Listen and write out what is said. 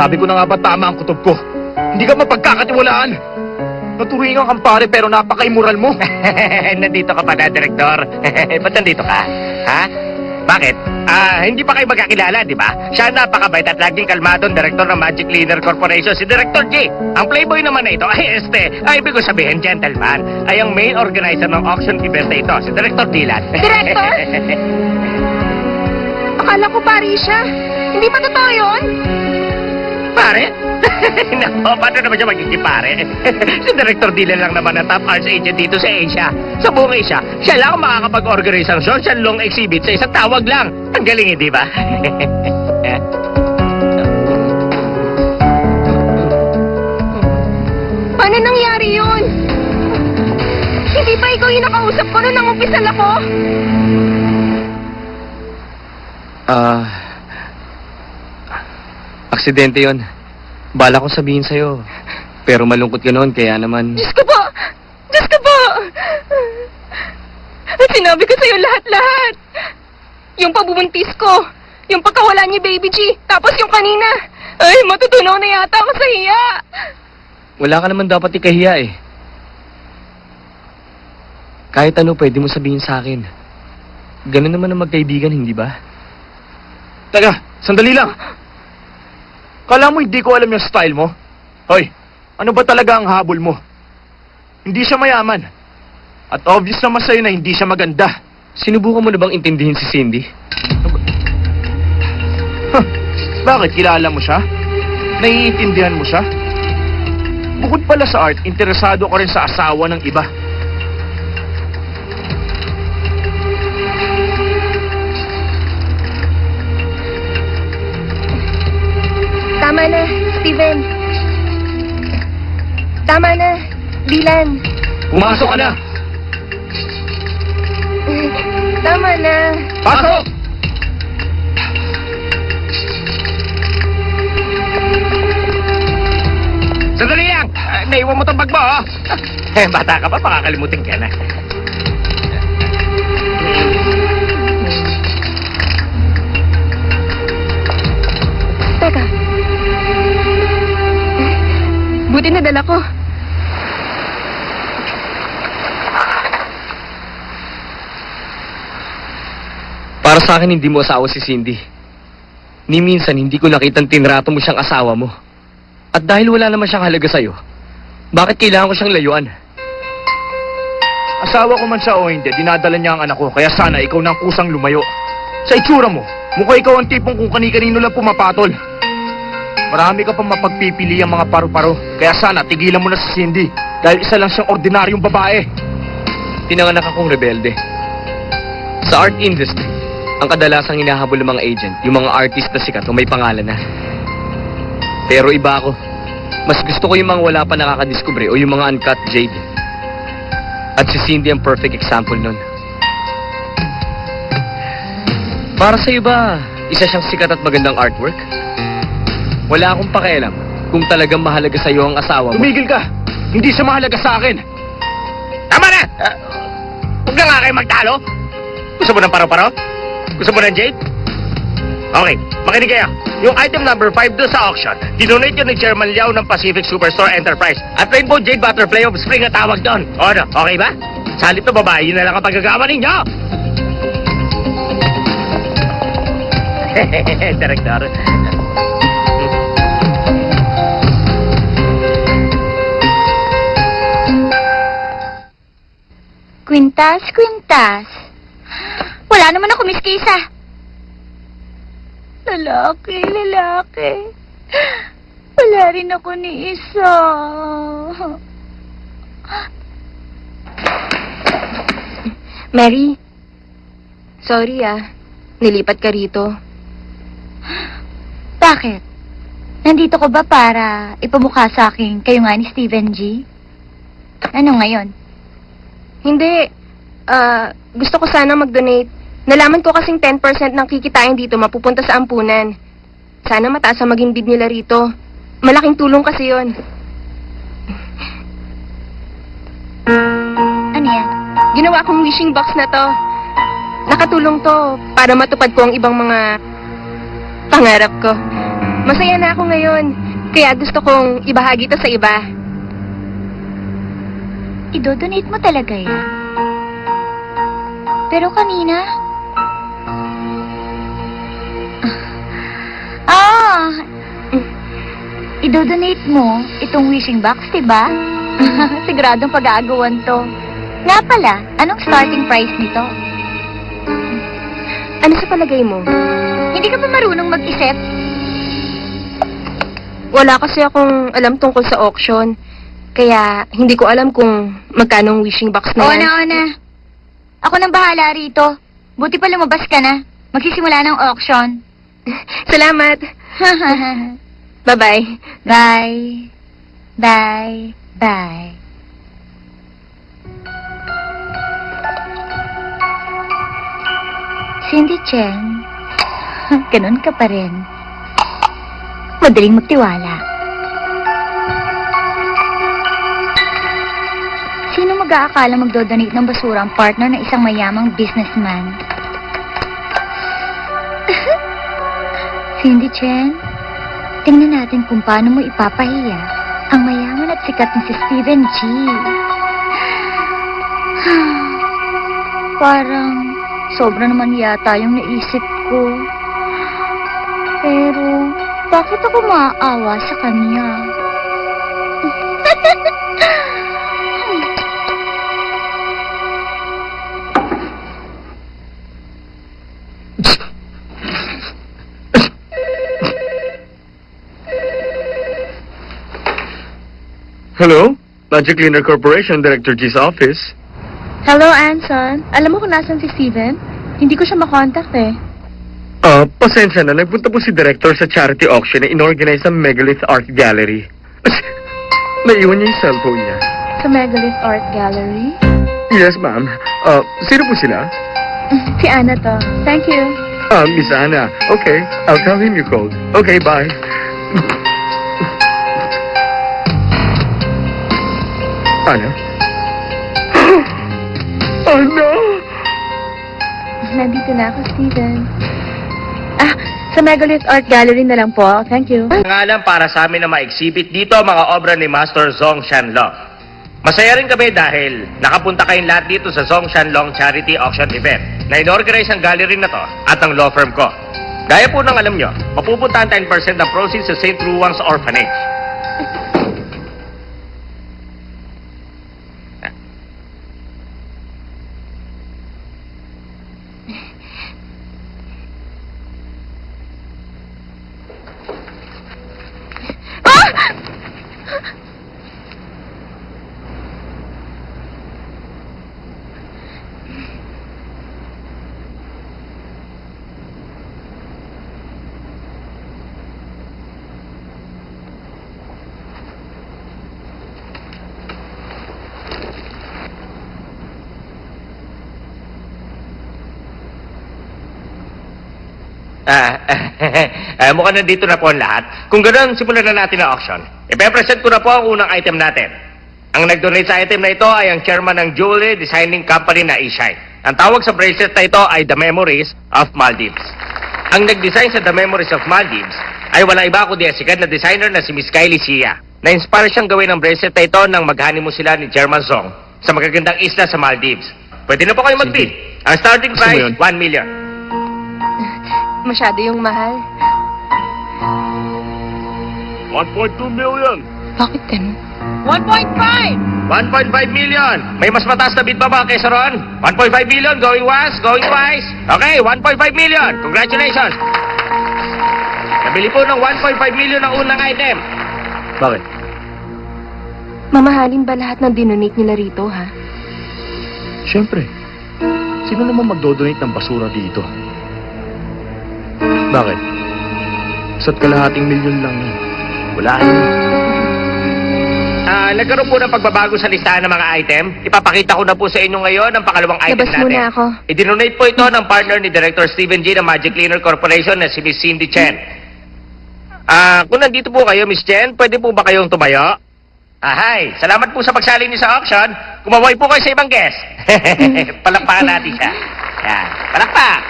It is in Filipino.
Sabi ko na nga ba tama ang kutob ko? Hindi ka mapagkakatiwalaan. Naturingan kang pare pero napaka-immoral mo. Nandito ka pa na, Direktor. Ba't nandito ka? Ha? Bakit? Hindi pa kayo magkakilala, di ba? Siya napakabait at laging kalmadong Direktor ng Magic Cleaner Corporation, si Director G. Ang playboy naman na ito, ibig ko sabihin, gentleman, ay ang main organizer ng auction event na ito, si Director Dylan. Director? Akala ko pari siya. Hindi pa totoo yun? Pare? Nako, paano naman siya magiging pare? Si Director Dylan lang naman ang top arts agent dito sa Asia. Sa buong Asia, siya lang ang makakapag-organize ng social long exhibit sa isang tawag lang. Ang galing, di ba? Paano nangyari yun? Hindi pa ikaw yung nakausap ko nung nangumpisal ako? Aksidente yon. Bala ko sabihin sa'yo. Pero malungkot ka noon, kaya naman... Diyos ko po! Diyos ko po! At sinabi ko sa'yo lahat-lahat. Yung pabubuntis ko. Yung pagkawala ni Baby G. Tapos yung kanina. Ay, matutunaw na yata ako sa hiya. Wala ka naman dapat ikahiya eh. Kahit ano pwede mo sabihin sa akin. Ganun naman ang magkaibigan, hindi ba? Teka, sandali lang. Kala mo hindi ko alam yung style mo? Hoy, ano ba talaga ang habol mo? Hindi siya mayaman. At obvious naman sa'yo na hindi siya maganda. Sinubukan mo na bang intindihin si Cindy? Huh, bakit? Kilala mo siya? Naiintindihan mo siya? Bukod pala sa art, interesado ka rin sa asawa ng iba. Tama na, Steven. Tama na, Dylan. Pumasok ka na! Tama na. Pasok! Sandali lang! Naiwan mo tong bag mo, oh! Bata ka pa, makakalimutin ka na. Teka. Buti na dala ko. Para sa akin, hindi mo asawa si Cindy. Ni minsan, hindi ko nakitang tinrato mo siyang asawa mo. At dahil wala naman siyang halaga sa'yo, bakit kailangan ko siyang layuan? Asawa ko man siya o hindi, dinadala niya ang anak ko, kaya sana ikaw nang kusang lumayo. Sa itsura mo, mukha ikaw ang tipong kung kani-kanino lang pumapatol. Marami ka pang mapagpipili ang mga paru-paro, kaya sana tigilan mo na si Cindy, dahil isa lang siyang ordinaryong babae. Tinanganak akong rebelde. Sa art industry, ang kadalasang hinahabol ng mga agent, yung mga artist na sikat o may pangalan na. Pero iba ako. Mas gusto ko yung mga wala pa nakakadiskubre o yung mga uncut jade. At si Cindy ang perfect example nun. Para sa'yo ba, isa siyang sikat at magandang artwork? Wala akong pakialam kung talagang mahalaga sa'yo ang asawa mo. Tumigil ka! Hindi siya mahalaga sa akin! Tama na! Huwag na nga kayo magtalo! Gusto mo ng paro-paro? Gusto mo ng jade? Okay, makinig kayo. Yung item number 5 doon sa auction, dinonate yun ni Chairman Liao ng Pacific Superstore Enterprise. At Rainbow Jade Butterfly of Spring ang tawag doon. O ano, okay ba? Sa halip na babae, yun na lang ang pagkagawa ninyo! Director. Quintas, Quintas. Wala naman ako, Miss Kisa. Lalaki, lalaki. Wala rin ako ni isa. Mary, sorry nilipat ka rito. Bakit? Nandito ko ba para ipamukha sa akin kayo nga ni Steven G? Ano ngayon? Hindi. Gusto ko sana mag-donate. Nalaman ko kasing 10% ng kikitain dito mapupunta sa ampunan. Sana mataas ang maging bid nila rito. Malaking tulong kasi yon. Ano yan? Ginawa kong wishing box na to. Nakatulong to para matupad ko ang ibang mga pangarap ko. Masaya na ako ngayon. Kaya gusto kong ibahagi ito sa iba. Idodonate mo talaga yan? Pero kanina... idodonate mo itong wishing box, diba? Siguradong pag-aagawan to. Nga pala, anong starting price nito? Ano sa palagay mo? Hindi ka pa marunong mag-isip? Wala kasi akong alam tungkol sa auction. Kaya hindi ko alam kung magkano ang wishing box na yan. Oo na. Ako nang bahala rito. Buti pa lumabas ka na. Magsisimula ng auction. Salamat. Bye-bye. Bye. Bye. Bye. Cindy Chen, ganun ka pa rin. Madaling magtiwala. Sino mag-aakala magdodonate ng basura ang partner ng isang mayamang businessman? Cindy Chen, tingnan natin kung paano mo ipapahiya ang mayaman at sikat na si Steven G. Parang sobra naman yata yung naisip ko. Pero, bakit ako maaawa sa kanya? Hello? Magic Cleaner Corporation, Director G's office. Hello, Anson. Alam mo kung nasan si Steven? Hindi ko siya makontak eh. Pasensya na. Nagpunta po si Director sa charity auction na inorganize ng Megalith Art Gallery. Naiwan niya yung cellphone niya. Sa Megalith Art Gallery? Yes, ma'am. Sino po sila? Si Ana to. Thank you. Miss Anna. Okay, I'll tell him you called. Okay, bye. Anna? Oh, no! Nandito na ako, Steven. Sa Megalith Art Gallery na lang po. Thank you. Ngalan para sa amin na ma-exhibit dito ang mga obra ni Master Zhong Shanlong. Masaya rin kami dahil nakapunta kayong lahat dito sa Zhong Shanlong Charity Auction Event na inorganize ang gallery na to at ang law firm ko. Gaya po ng alam nyo, mapupunta ang 10% ng proceeds sa St. Ruang's Orphanage. Mukhang nandito na po ang lahat. Kung ganoon, simulan na natin ang auction. Ipe-present ko na po ang unang item natin. Ang nag-donate sa item na ito ay ang chairman ng jewelry designing company na Ishine. Ang tawag sa bracelet na ito ay The Memories of Maldives. Ang nag-design sa The Memories of Maldives ay walang iba kundi ang sikat na designer na si Miss Kylie Sia. Na-inspire siyang gawin ang bracelet na ito nang mag-honeymoon sila ni Chairman Zhong sa magagandang isla sa Maldives. Pwede na po kayo mag-bid. Ang starting Gusto mo price, yun? 1 million. Masyado yung mahal. 1.2 million. Bakit ganun? 1.5 million. May mas mataas na bid pa ba kaysa ron? 1.5 million, going once, going twice. Okay, 1.5 million. Congratulations. Nabili po ng 1.5 million ang unang item. Bakit? Mamahalin ba lahat ng dinonate nila rito, ha? Siyempre. Sino naman magdodonate ng basura dito? Bakit? Isa't kalahating milyon lang yan. Wala yun. Nagkaroon po ng pagbabago sa listahan ng mga item. Ipapakita ko na po sa inyo ngayon ang pakalawang item Labas natin. muna ako. I-donate po ito ng partner ni Director Steven G ng Magic Cleaner Corporation na si Miss Cindy Chen. Kung nandito po kayo, Miss Chen, pwede po ba kayong tumayo? Hi. Salamat po sa pagsali niyo sa auction. Kumaway po kayo sa ibang guest. Palakpakan natin siya. Yan. Palakpak.